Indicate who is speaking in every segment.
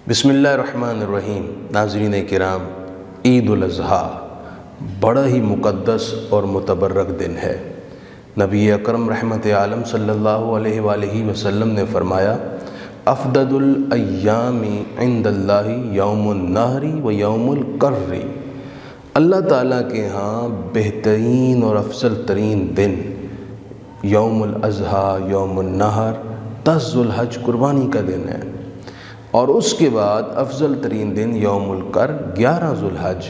Speaker 1: بسم اللہ الرحمن الرحیم۔ ناظرین کرام، عید الاضحیٰ بڑا ہی مقدس اور متبرک دن ہے۔ نبی اکرم رحمت عالم صلی اللہ علیہ وآلہ وسلم نے فرمایا، افضل الایام عند اللہ یوم النحر و یوم القر۔ اللہ تعالیٰ کے ہاں بہترین اور افضل ترین دن یوم الاضحیٰ، یوم النحر، 10 ذو الحج قربانی کا دن ہے، اور اس کے بعد افضل ترین دن یوم القر 11 ذو الحج،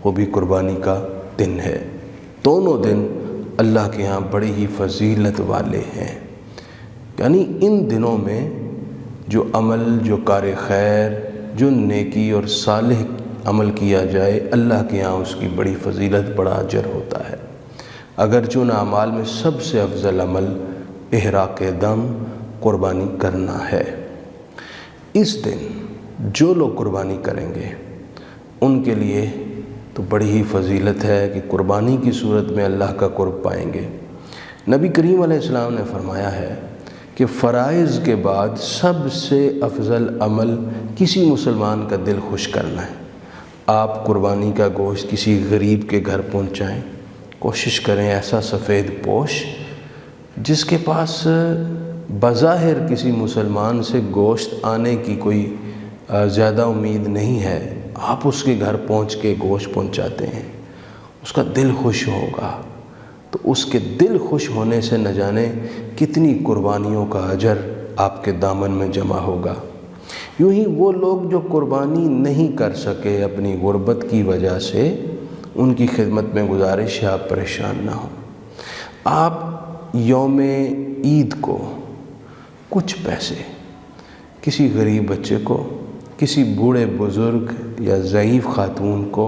Speaker 1: وہ بھی قربانی کا دن ہے۔ دونوں دن اللہ کے ہاں بڑی ہی فضیلت والے ہیں، یعنی ان دنوں میں جو عمل، جو کار خیر، جو نیکی اور صالح عمل کیا جائے، اللہ کے ہاں اس کی بڑی فضیلت، بڑا اجر ہوتا ہے۔ اگرچہ ان اعمال میں سب سے افضل عمل احراق دم، قربانی کرنا ہے۔ اس دن جو لوگ قربانی کریں گے ان کے لیے تو بڑی ہی فضیلت ہے کہ قربانی کی صورت میں اللہ کا قرب پائیں گے۔ نبی کریم علیہ السلام نے فرمایا ہے کہ فرائض کے بعد سب سے افضل عمل کسی مسلمان کا دل خوش کرنا ہے۔ آپ قربانی کا گوشت کسی غریب کے گھر پہنچائیں، کوشش کریں ایسا سفید پوش جس کے پاس بظاہر کسی مسلمان سے گوشت آنے کی کوئی زیادہ امید نہیں ہے، آپ اس کے گھر پہنچ کے گوشت پہنچاتے ہیں، اس کا دل خوش ہوگا، تو اس کے دل خوش ہونے سے نہ جانے کتنی قربانیوں کا اجر آپ کے دامن میں جمع ہوگا۔ یوں ہی وہ لوگ جو قربانی نہیں کر سکے اپنی غربت کی وجہ سے، ان کی خدمت میں گزارش ہے آپ پریشان نہ ہوں۔ آپ یوم عید کو کچھ پیسے کسی غریب بچے کو، کسی بوڑھے بزرگ یا ضعیف خاتون کو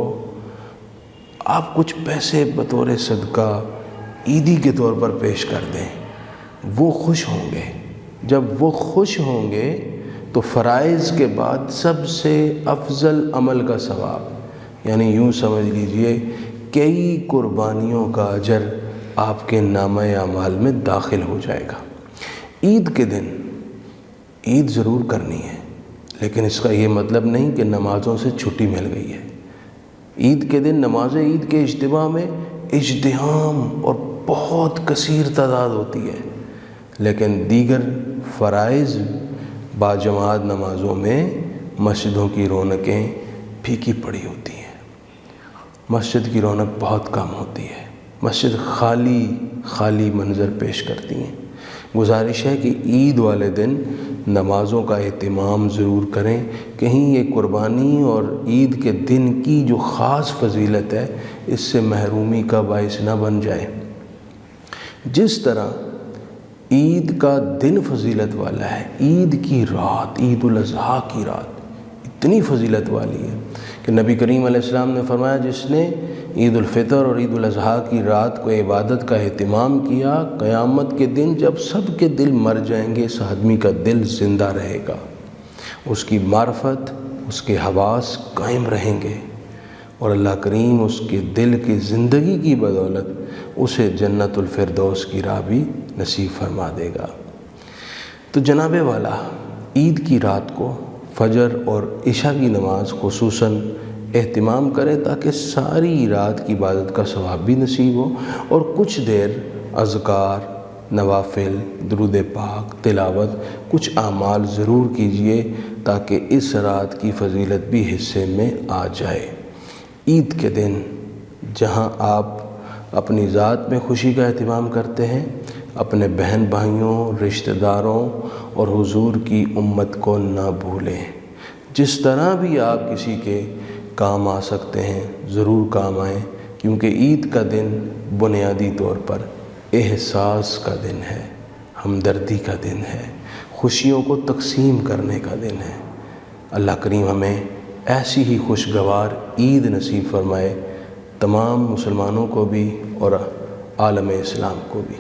Speaker 1: آپ کچھ پیسے بطور صدقہ عیدی کے طور پر پیش کر دیں، وہ خوش ہوں گے۔ جب وہ خوش ہوں گے تو فرائض کے بعد سب سے افضل عمل کا ثواب، یعنی یوں سمجھ لیجئے کئی قربانیوں کا اجر آپ کے نامہ اعمال میں داخل ہو جائے گا۔ عید کے دن عید ضرور کرنی ہے، لیکن اس کا یہ مطلب نہیں کہ نمازوں سے چھٹی مل گئی ہے۔ عید کے دن نماز عید کے اجتماع میں اجتہام اور بہت کثیر تعداد ہوتی ہے، لیکن دیگر فرائض باجماعت نمازوں میں مسجدوں کی رونقیں پھیکی پڑی ہوتی ہیں، مسجد کی رونق بہت کم ہوتی ہے، مسجد خالی خالی منظر پیش کرتی ہیں۔ گزارش ہے کہ عید والے دن نمازوں کا اہتمام ضرور کریں، کہیں یہ قربانی اور عید کے دن کی جو خاص فضیلت ہے اس سے محرومی کا باعث نہ بن جائے۔ جس طرح عید کا دن فضیلت والا ہے، عید کی رات، عید الاضحیٰ کی رات اتنی فضیلت والی ہے کہ نبی کریم علیہ السلام نے فرمایا، جس نے عید الفطر اور عید الاضحیٰ کی رات کو عبادت کا اہتمام کیا، قیامت کے دن جب سب کے دل مر جائیں گے، اس آدمی کا دل زندہ رہے گا، اس کی معرفت، اس کے حواس قائم رہیں گے، اور اللہ کریم اس کے دل کی زندگی کی بدولت اسے جنت الفردوس کی راہ بھی نصیب فرما دے گا۔ تو جناب والا، عید کی رات کو فجر اور عشاء کی نماز خصوصاً اہتمام کریں تاکہ ساری رات کی عبادت کا ثواب بھی نصیب ہو، اور کچھ دیر اذکار، نوافل، درود پاک، تلاوت، کچھ اعمال ضرور کیجئے تاکہ اس رات کی فضیلت بھی حصے میں آ جائے۔ عید کے دن جہاں آپ اپنی ذات میں خوشی کا اہتمام کرتے ہیں، اپنے بہن بھائیوں، رشتہ داروں اور حضور کی امت کو نہ بھولیں۔ جس طرح بھی آپ کسی کے کام آ سکتے ہیں ضرور کام آئیں، کیونکہ عید کا دن بنیادی طور پر احساس کا دن ہے، ہمدردی کا دن ہے، خوشیوں کو تقسیم کرنے کا دن ہے۔ اللہ کریم ہمیں ایسی ہی خوشگوار عید نصیب فرمائے، تمام مسلمانوں کو بھی اور عالم اسلام کو بھی۔